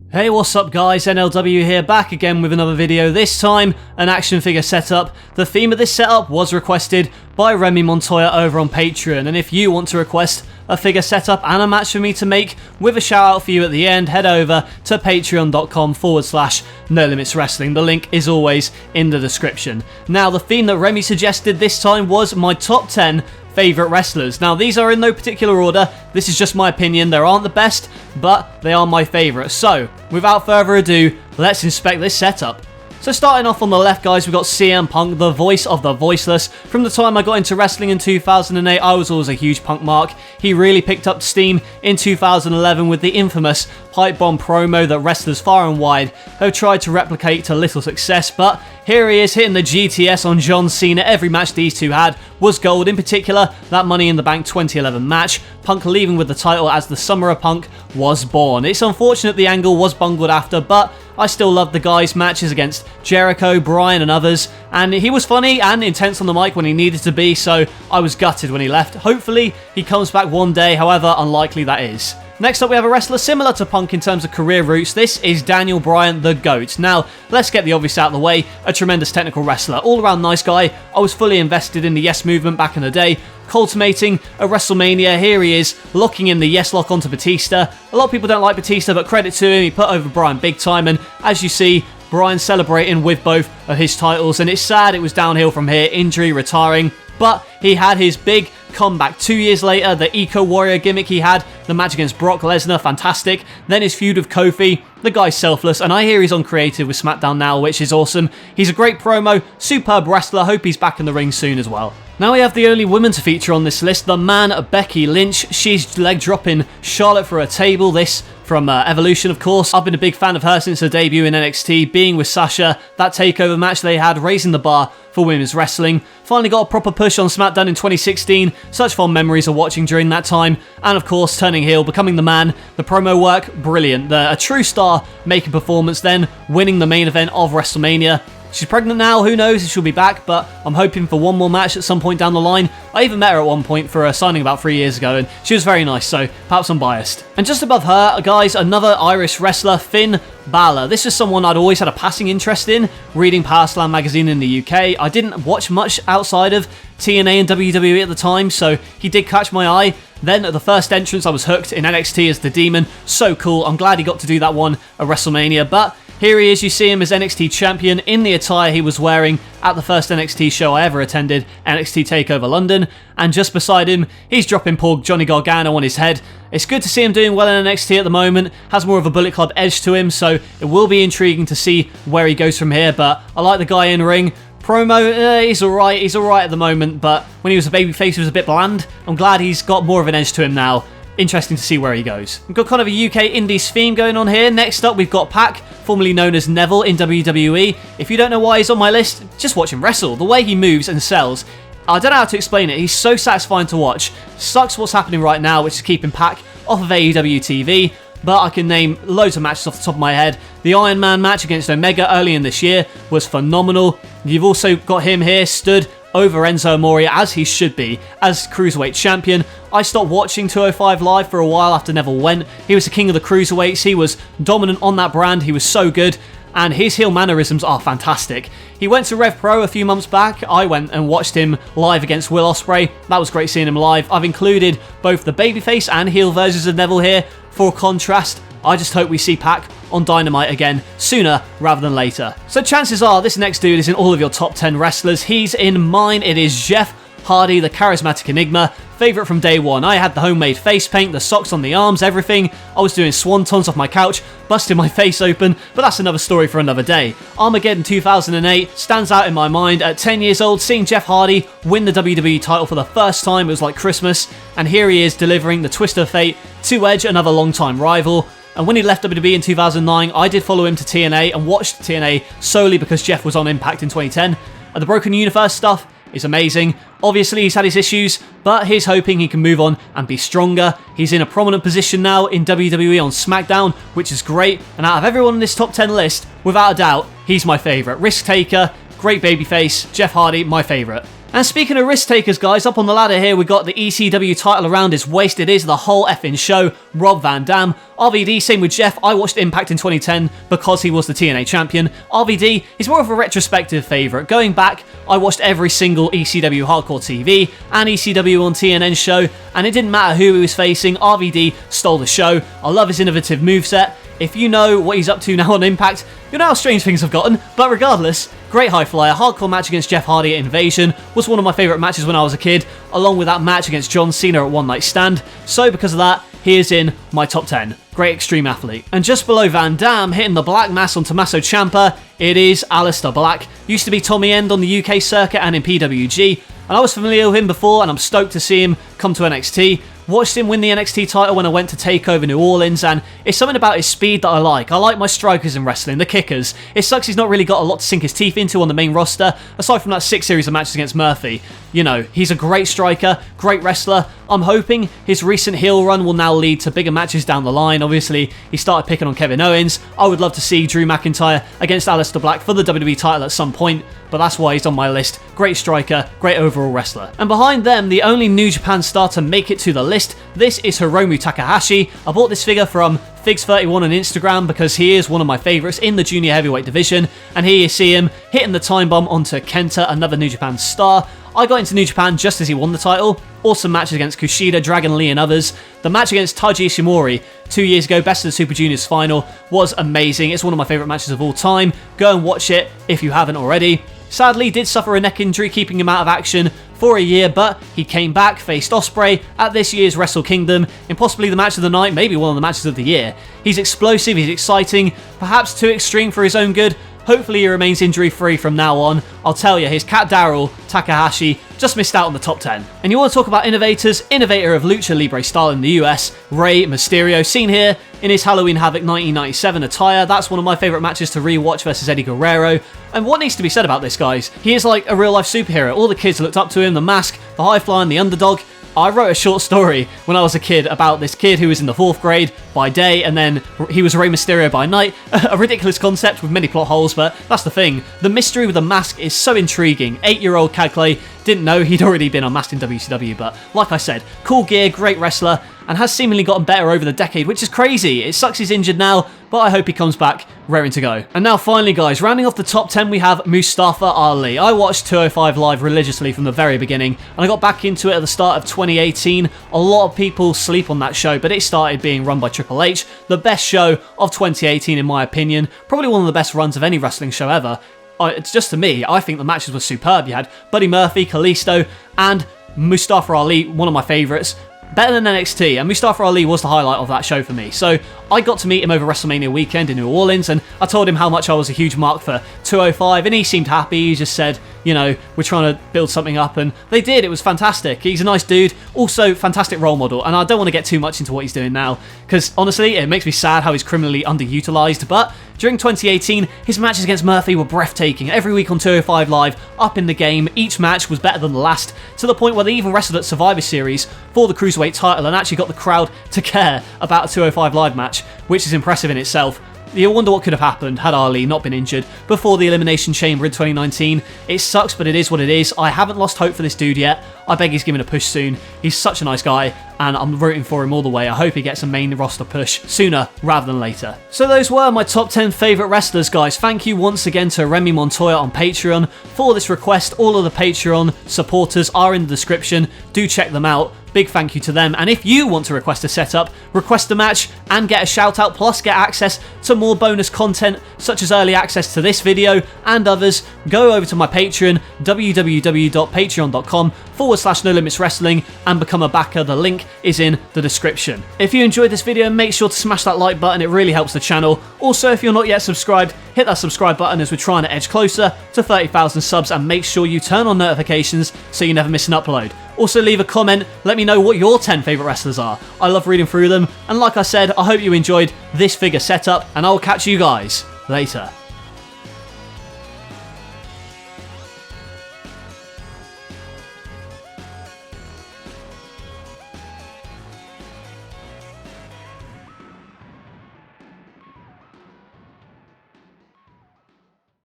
Hey, what's up guys, NLW here, back again with another video, this time an action figure setup. The theme of this setup was requested by Remy Montoya over on Patreon, and if you want to request a figure setup and a match for me to make with a shout out for you at the end, head over to patreon.com/NoLimitsWrestling. The link is always in the description. Now, the theme that Remy suggested this time was my top 10 favourite wrestlers. Now, these are in no particular order, this is just my opinion. They aren't the best, but they are my favourites. So, without further ado, let's inspect this setup. So starting off on the left, guys, we've got CM Punk, the voice of the voiceless. From the time I got into wrestling in 2008, I was always a huge Punk mark. He really picked up steam in 2011 with the infamous pipe bomb promo that wrestlers far and wide have tried to replicate to little success, but here he is hitting the GTS on John Cena. Every match these two had was gold. In particular, that Money in the Bank 2011 match, Punk leaving with the title as the Summer of Punk was born. It's unfortunate the angle was bungled after, but I still loved the guy's matches against Jericho, Bryan and others, and he was funny and intense on the mic when he needed to be, so I was gutted when he left. Hopefully he comes back one day, however unlikely that is. Next up, we have a wrestler similar to Punk in terms of career roots. This is Daniel Bryan, the GOAT. Now, let's get the obvious out of the way. A tremendous technical wrestler, all-around nice guy. I was fully invested in the Yes movement back in the day. Cultivating a WrestleMania, here he is, locking in the Yes lock onto Batista. A lot of people don't like Batista, but credit to him, he put over Bryan big time, and as you see, Bryan celebrating with both of his titles, and it's sad it was downhill from here, injury, retiring, but he had his big comeback 2 years later. The Eco Warrior gimmick he had, the match against Brock Lesnar, fantastic. Then his feud with Kofi, the guy's selfless, and I hear he's on creative with SmackDown now, which is awesome. He's a great promo, superb wrestler, hope he's back in the ring soon as well. Now we have the only woman to feature on this list, the man, Becky Lynch. She's leg dropping Charlotte for a table, this from Evolution, of course. I've been a big fan of her since her debut in NXT, being with Sasha, that takeover match they had, raising the bar for women's wrestling. Finally got a proper push on SmackDown in 2016, such fond memories of watching during that time, and of course turning heel, becoming the man. The promo work, brilliant. A true star making performance, then winning the main event of WrestleMania. She's pregnant now, who knows if she'll be back, but I'm hoping for one more match at some point down the line. I even met her at one point for a signing about 3 years ago, and she was very nice, so perhaps I'm biased. And just above her, guys, another Irish wrestler, Finn Balor. This is someone I'd always had a passing interest in, reading Power Slam magazine in the UK. I didn't watch much outside of TNA and WWE at the time, so he did catch my eye. Then at the first entrance, I was hooked in NXT as the Demon. So cool. I'm glad he got to do that one at WrestleMania, but here he is, you see him as NXT champion in the attire he was wearing at the first NXT show I ever attended, NXT TakeOver London, and just beside him, he's dropping poor Johnny Gargano on his head. It's good to see him doing well in NXT at the moment, has more of a Bullet Club edge to him, so it will be intriguing to see where he goes from here, but I like the guy in ring. Promo, he's alright at the moment, but when he was a babyface he was a bit bland. I'm glad he's got more of an edge to him now. Interesting to see where he goes. We've got kind of a UK Indies theme going on here. Next up, we've got Pac, formerly known as Neville in WWE. If you don't know why he's on my list, just watch him wrestle. The way he moves and sells, I don't know how to explain it. He's so satisfying to watch. Sucks what's happening right now, which is keeping Pac off of AEW TV. But I can name loads of matches off the top of my head. The Iron Man match against Omega early in this year was phenomenal. You've also got him here, stood over Enzo Amore, as he should be, as Cruiserweight Champion. I stopped watching 205 Live for a while after Neville went. He was the king of the Cruiserweights, he was dominant on that brand, he was so good, and his heel mannerisms are fantastic. He went to Rev Pro a few months back. I went and watched him live against Will Ospreay. That was great seeing him live. I've included both the babyface and heel versions of Neville here for contrast. I just hope we see Pac on Dynamite again sooner rather than later. So chances are this next dude is in all of your top 10 wrestlers. He's in mine. It is Jeff Hardy, the charismatic enigma. Favourite from day one. I had the homemade face paint, the socks on the arms, everything. I was doing swantons off my couch, busting my face open, but that's another story for another day. Armageddon 2008 stands out in my mind. At 10 years old, seeing Jeff Hardy win the WWE title for the first time, it was like Christmas, and here he is delivering the twist of fate to Edge, another long-time rival. And when he left WWE in 2009, I did follow him to TNA and watched TNA solely because Jeff was on Impact in 2010. And the Broken Universe stuff is amazing. Obviously, he's had his issues, but he's hoping he can move on and be stronger. He's in a prominent position now in WWE on SmackDown, which is great. And out of everyone in this top 10 list, without a doubt, he's my favourite. Risk taker, great babyface, Jeff Hardy, my favourite. And speaking of risk takers, guys, up on the ladder here, we got the ECW title around his waist. It is the whole effing show. Rob Van Dam. RVD, same with Jeff. I watched Impact in 2010 because he was the TNA champion. RVD is more of a retrospective favourite. Going back, I watched every single ECW Hardcore TV and ECW on TNN show, and it didn't matter who he was facing. RVD stole the show. I love his innovative moveset. If you know what he's up to now on Impact, you know how strange things have gotten, but regardless, great high flyer. Hardcore match against Jeff Hardy at Invasion was one of my favourite matches when I was a kid, along with that match against John Cena at One Night Stand. So because of that, he is in my top 10. Great extreme athlete. And just below Van Dam, hitting the black mass on Tommaso Ciampa, it is Aleister Black. Used to be Tommy End on the UK circuit and in PWG, and I was familiar with him before, and I'm stoked to see him come to NXT. Watched him win the NXT title when I went to TakeOver New Orleans, and it's something about his speed that I like. I like my strikers in wrestling, the kickers. It sucks he's not really got a lot to sink his teeth into on the main roster, aside from that 6 series of matches against Murphy. You know, he's a great striker, great wrestler. I'm hoping his recent heel run will now lead to bigger matches down the line. Obviously, he started picking on Kevin Owens. I would love to see Drew McIntyre against Aleister Black for the WWE title at some point, but that's why he's on my list. Great striker, great overall wrestler. And behind them, the only New Japan star to make it to the list, this is Hiromu Takahashi. I bought this figure from Figs31 on Instagram because he is one of my favourites in the junior heavyweight division, and here you see him hitting the time bomb onto Kenta, another New Japan star. I got into New Japan just as he won the title. Awesome matches against Kushida, Dragon Lee and others. The match against Taiji Ishimori 2 years ago, Best of the Super Juniors final, was amazing. It's one of my favourite matches of all time. Go and watch it if you haven't already. Sadly, did suffer a neck injury, keeping him out of action for a year, but he came back, faced Ospreay at this year's Wrestle Kingdom in possibly the match of the night, maybe one of the matches of the year. He's explosive, he's exciting, perhaps too extreme for his own good. Hopefully he remains injury-free from now on. I'll tell you, his cat Daryl, Takahashi, just missed out on the top 10. And you want to talk about innovators? Innovator of Lucha Libre style in the US, Rey Mysterio, seen here in his Halloween Havoc 1997 attire. That's one of my favourite matches to rewatch versus Eddie Guerrero. And what needs to be said about this, guys? He is like a real-life superhero. All the kids looked up to him, the mask, the high fly and the underdog. I wrote a short story when I was a kid about this kid who was in the 4th grade by day, and then he was Rey Mysterio by night. A ridiculous concept with many plot holes, but that's the thing. The mystery with the mask is so intriguing. 8-year-old Cad Clay didn't know he'd already been unmasked in WCW, but like I said, cool gear, great wrestler, and has seemingly gotten better over the decade, which is crazy. It sucks he's injured now, but I hope he comes back raring to go. And now finally, guys, rounding off the top 10, we have Mustafa Ali. I watched 205 Live religiously from the very beginning, and I got back into it at the start of 2018. A lot of people sleep on that show, but it started being run by Triple H, the best show of 2018 in my opinion, probably one of the best runs of any wrestling show ever. It's just to me, I think the matches were superb. You had Buddy Murphy, Kalisto, and Mustafa Ali, one of my favourites. Better than NXT, and Mustafa Ali was the highlight of that show for me. So I got to meet him over WrestleMania weekend in New Orleans, and I told him how much I was a huge mark for 205, and he seemed happy. He just said, you know, we're trying to build something up, and they did. It was fantastic. He's a nice dude, also fantastic role model, and I don't want to get too much into what he's doing now, because honestly, it makes me sad how he's criminally underutilized, but during 2018, his matches against Murphy were breathtaking. Every week on 205 Live, up in the game, each match was better than the last, to the point where they even wrestled at Survivor Series for the Cruiserweight title and actually got the crowd to care about a 205 Live match, which is impressive in itself. You wonder what could have happened had Ali not been injured before the Elimination Chamber in 2019. It sucks, but it is what it is. I haven't lost hope for this dude yet. I beg he's given a push soon. He's such a nice guy, and I'm rooting for him all the way. I hope he gets a main roster push sooner rather than later. So those were my top 10 favourite wrestlers, guys. Thank you once again to Remy Montoya on Patreon for this request. All of the Patreon supporters are in the description. Do check them out. Big thank you to them. And if you want to request a setup, request a match, and get a shout out, plus get access to more bonus content such as early access to this video and others, go over to my Patreon, www.patreon.com/NoLimitsWrestling, and become a backer. The link is in the description. If you enjoyed this video, make sure to smash that like button. It really helps the channel. Also, if you're not yet subscribed, hit that subscribe button as we're trying to edge closer to 30,000 subs, and make sure you turn on notifications so you never miss an upload. Also, leave a comment, let me know what your 10 favourite wrestlers are. I love reading through them, and like I said, I hope you enjoyed this figure setup, and I'll catch you guys later.